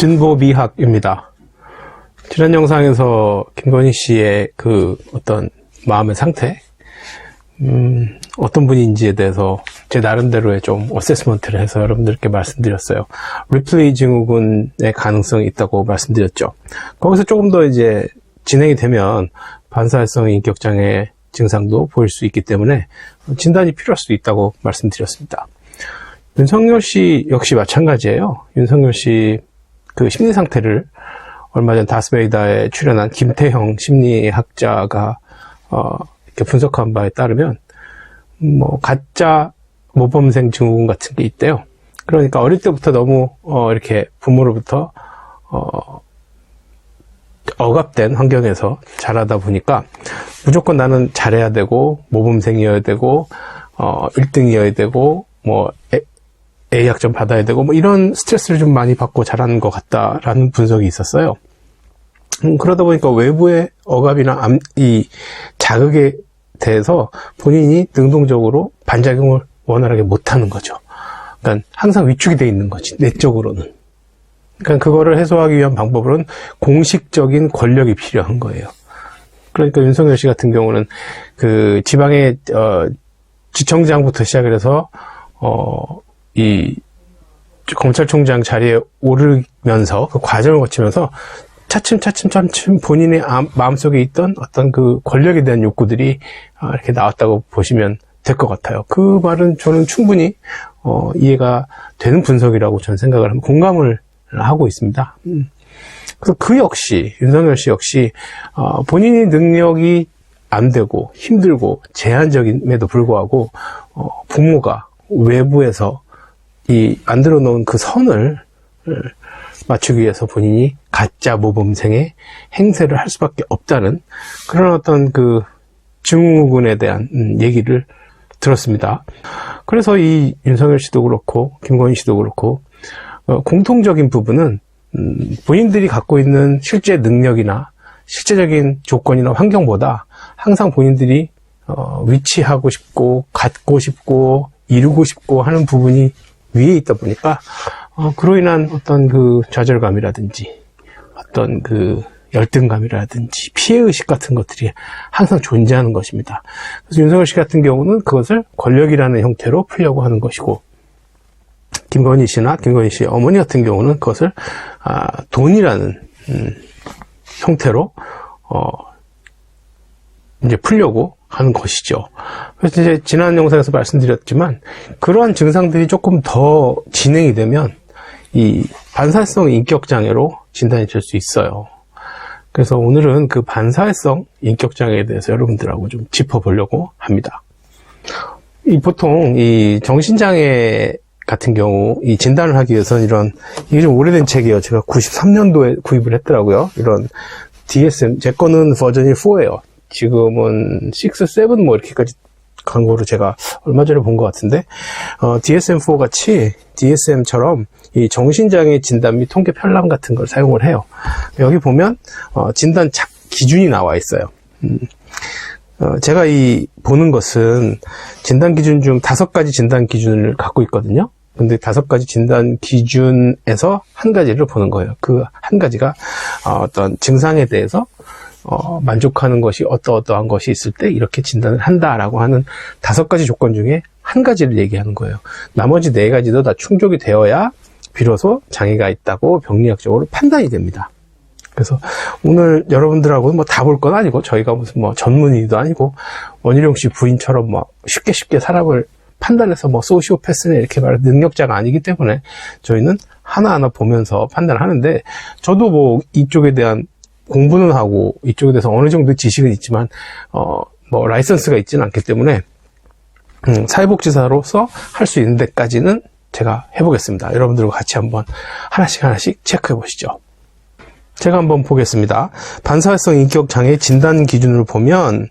진보미학입니다. 지난 영상에서 김건희 씨의 그 어떤 마음의 상태, 어떤 분인지에 대해서 제 나름대로의 좀 어세스먼트를 해서 여러분들께 말씀드렸어요. 리플레이 증후군의 가능성이 있다고 말씀드렸죠. 거기서 조금 더 이제 진행이 되면 반사회성 인격장애 증상도 보일 수 있기 때문에 진단이 필요할 수도 있다고 말씀드렸습니다. 윤석열 씨 역시 마찬가지예요. 윤석열 씨 그 심리 상태를 얼마 전 다스베이다에 출연한 김태형 심리학자가 이렇게 분석한 바에 따르면 뭐 가짜 모범생 증후군 같은 게 있대요. 그러니까 어릴 때부터 너무 이렇게 부모로부터 억압된 환경에서 자라다 보니까 무조건 나는 잘해야 되고 모범생이어야 되고 1등이어야 되고 뭐 A학점 받아야 되고 뭐 이런 스트레스를 좀 많이 받고 자라는 것 같다라는 분석이 있었어요. 그러다 보니까 외부의 억압이나 이 자극에 대해서 본인이 능동적으로 반작용을 원활하게 못하는 거죠. 그러니까 항상 위축이 돼 있는 거지, 내적으로는. 그러니까 그거를 해소하기 위한 방법으로는 공식적인 권력이 필요한 거예요. 그러니까 윤석열 씨 같은 경우는 그 지방의 지청장부터 시작을 해서 이 검찰총장 자리에 오르면서 그 과정을 거치면서 차츰 본인의 마음속에 있던 어떤 그 권력에 대한 욕구들이 이렇게 나왔다고 보시면 될 것 같아요. 그 말은 저는 충분히 이해가 되는 분석이라고 저는 생각을 하고 공감을 하고 있습니다. 그래서 그 역시 윤석열 씨 역시 본인의 능력이 안 되고 힘들고 제한적임에도 불구하고 부모가 외부에서 이 만들어 놓은 그 선을 맞추기 위해서 본인이 가짜 모범생의 행세를 할 수밖에 없다는 그런 어떤 그 증후군에 대한 얘기를 들었습니다. 그래서 이 윤석열 씨도 그렇고 김건희 씨도 그렇고 공통적인 부분은 본인들이 갖고 있는 실제 능력이나 실제적인 조건이나 환경보다 항상 본인들이 위치하고 싶고 갖고 싶고 이루고 싶고 하는 부분이 위에 있다 보니까 그로 인한 어떤 그 좌절감이라든지 어떤 그 열등감이라든지 피해의식 같은 것들이 항상 존재하는 것입니다. 그래서 윤석열 씨 같은 경우는 그것을 권력이라는 형태로 풀려고 하는 것이고 김건희 씨나 김건희 씨 어머니 같은 경우는 그것을 돈이라는 형태로 이제 풀려고 하는 것이죠. 그래서 이제 지난 영상에서 말씀드렸지만 그러한 증상들이 조금 더 진행이 되면 이 반사회성 인격장애로 진단이 될 수 있어요. 그래서 오늘은 그 반사회성 인격장애에 대해서 여러분들하고 좀 짚어보려고 합니다. 보통 이 정신장애 같은 경우 이 진단을 하기 위해서는 이게 좀 오래된 책이에요. 제가 93년도에 구입을 했더라고요. 이런 DSM, 제 거는 버전이 4예요. 지금은 6, 7 뭐 이렇게까지 광고를 제가 얼마 전에 본 것 같은데 DSM-4 같이 DSM처럼 이 정신장애 진단 및 통계 편람 같은 걸 사용을 해요. 여기 보면 진단 기준이 나와 있어요. 제가 보는 것은 진단 기준 중 5가지 진단 기준을 갖고 있거든요. 근데 5가지 진단 기준에서 한 가지를 보는 거예요. 그 한 가지가 어떤 증상에 대해서 만족하는 것이 어떠한 것이 있을 때 이렇게 진단을 한다라고 하는 5가지 조건 중에 한 가지를 얘기하는 거예요. 나머지 4가지도 다 충족이 되어야 비로소 장애가 있다고 병리학적으로 판단이 됩니다. 그래서 오늘 여러분들하고 뭐 다 볼 건 아니고 저희가 무슨 뭐 전문의도 아니고 원희룡 씨 부인처럼 뭐 쉽게 사람을 판단해서 뭐 소시오패스나 이렇게 말하는 능력자가 아니기 때문에 저희는 하나하나 보면서 판단을 하는데 저도 뭐 이쪽에 대한 공부는 하고 이쪽에 대해서 어느 정도 지식은 있지만 뭐 라이선스가 있지는 않기 때문에 사회복지사로서 할 수 있는 데까지는 제가 해보겠습니다. 여러분들과 같이 한번 하나씩 체크해 보시죠. 제가 한번 보겠습니다. 반사회성 인격장애 진단 기준을 보면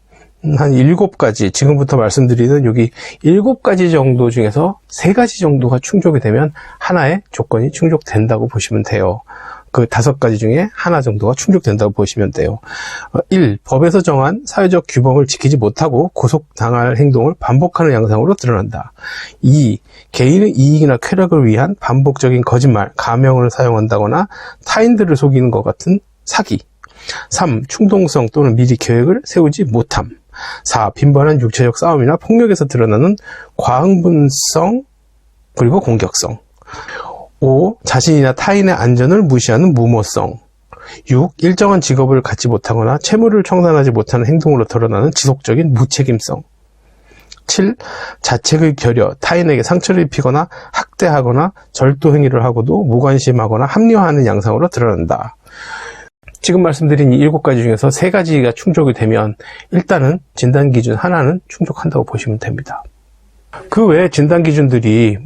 한 7가지, 지금부터 말씀드리는 여기 7가지 정도 중에서 3가지 정도가 충족이 되면 하나의 조건이 충족된다고 보시면 돼요. 그 5가지 중에 하나 정도가 충족된다고 보시면 돼요. 1. 법에서 정한 사회적 규범을 지키지 못하고 구속당할 행동을 반복하는 양상으로 드러난다. 2. 개인의 이익이나 쾌락을 위한 반복적인 거짓말, 가명을 사용한다거나 타인들을 속이는 것 같은 사기. 3. 충동성 또는 미리 계획을 세우지 못함. 4. 빈번한 육체적 싸움이나 폭력에서 드러나는 과흥분성 그리고 공격성. 5. 자신이나 타인의 안전을 무시하는 무모성. 6. 일정한 직업을 갖지 못하거나 채무를 청산하지 못하는 행동으로 드러나는 지속적인 무책임성. 7. 자책의 결여, 타인에게 상처를 입히거나 학대하거나 절도 행위를 하고도 무관심하거나 합리화하는 양상으로 드러난다. 지금 말씀드린 이 7가지 중에서 3가지가 충족이 되면 일단은 진단 기준 하나는 충족한다고 보시면 됩니다. 그 외에 진단 기준들이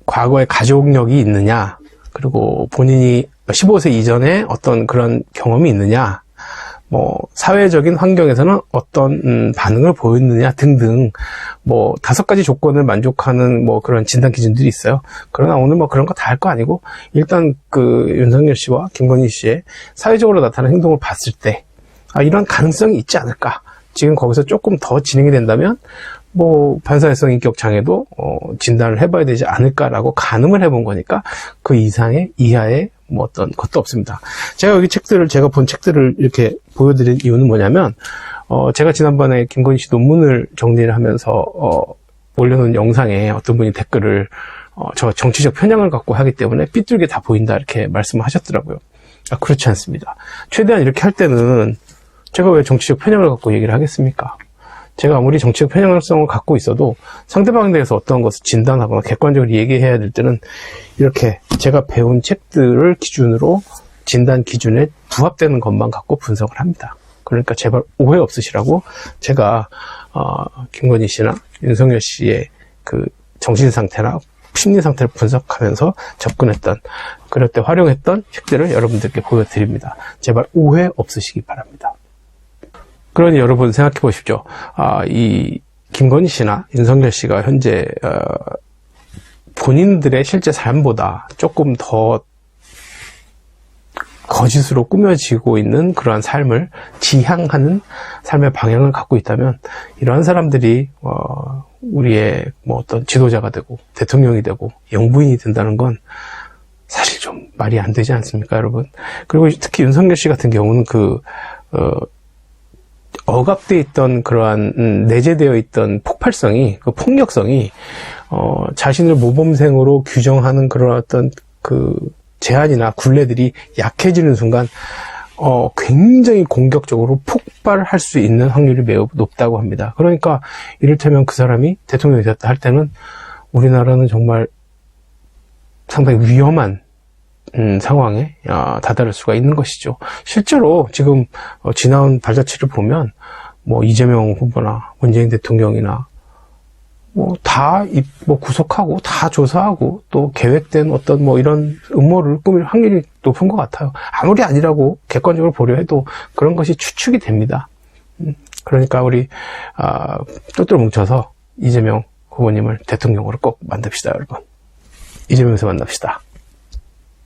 과거에 가족력이 있느냐, 그리고 본인이 15세 이전에 어떤 그런 경험이 있느냐, 사회적인 환경에서는 어떤 반응을 보였느냐 등등 5가지 조건을 만족하는 그런 진단 기준들이 있어요. 그러나 오늘 그런 거 다 할 거 아니고 일단 윤석열 씨와 김건희 씨의 사회적으로 나타나는 행동을 봤을 때 이런 가능성이 있지 않을까. 지금 거기서 조금 더 진행이 된다면 반사회성 인격 장애도 진단을 해봐야 되지 않을까라고 가늠을 해본 거니까 그 이하의 어떤 것도 없습니다. 제가 제가 본 책들을 이렇게 보여드린 이유는 뭐냐면, 제가 지난번에 김건희 씨 논문을 정리를 하면서, 올려놓은 영상에 어떤 분이 댓글을, 저 정치적 편향을 갖고 하기 때문에 삐뚤게 다 보인다 이렇게 말씀을 하셨더라고요. 그렇지 않습니다. 최대한 이렇게 할 때는 제가 왜 정치적 편향을 갖고 얘기를 하겠습니까? 제가 아무리 정치적 편향성을 갖고 있어도 상대방에 대해서 어떤 것을 진단하거나 객관적으로 얘기해야 될 때는 이렇게 제가 배운 책들을 기준으로 진단 기준에 부합되는 것만 갖고 분석을 합니다. 그러니까 제발 오해 없으시라고 제가 김건희 씨나 윤석열 씨의 정신 상태나 심리 상태를 분석하면서 접근했던, 그럴 때 활용했던 책들을 여러분들께 보여드립니다. 제발 오해 없으시기 바랍니다. 그러니 여러분 생각해 보십시오. 이 김건희 씨나 윤석열 씨가 현재 본인들의 실제 삶보다 조금 더 거짓으로 꾸며지고 있는 그러한 삶을 지향하는 삶의 방향을 갖고 있다면 이러한 사람들이 우리의 어떤 지도자가 되고 대통령이 되고 영부인이 된다는 건 사실 좀 말이 안 되지 않습니까, 여러분? 그리고 특히 윤석열 씨 같은 경우는 억압되어 있던 그러한 내재되어 있던 폭발성이, 폭력성이 자신을 모범생으로 규정하는 그런 어떤 제한이나 굴레들이 약해지는 순간 굉장히 공격적으로 폭발할 수 있는 확률이 매우 높다고 합니다. 그러니까 이를테면 그 사람이 대통령이 됐다 할 때는 우리나라는 정말 상당히 위험한 상황에 다다를 수가 있는 것이죠. 실제로 지금 지나온 발자취를 보면 이재명 후보나 문재인 대통령이나 다 구속하고 다 조사하고 또 계획된 어떤 이런 음모를 꾸밀 확률이 높은 것 같아요. 아무리 아니라고 객관적으로 보려 해도 그런 것이 추측이 됩니다. 그러니까 우리 똘똘 뭉쳐서 이재명 후보님을 대통령으로 꼭 만듭시다, 여러분. 이재명에서 만납시다.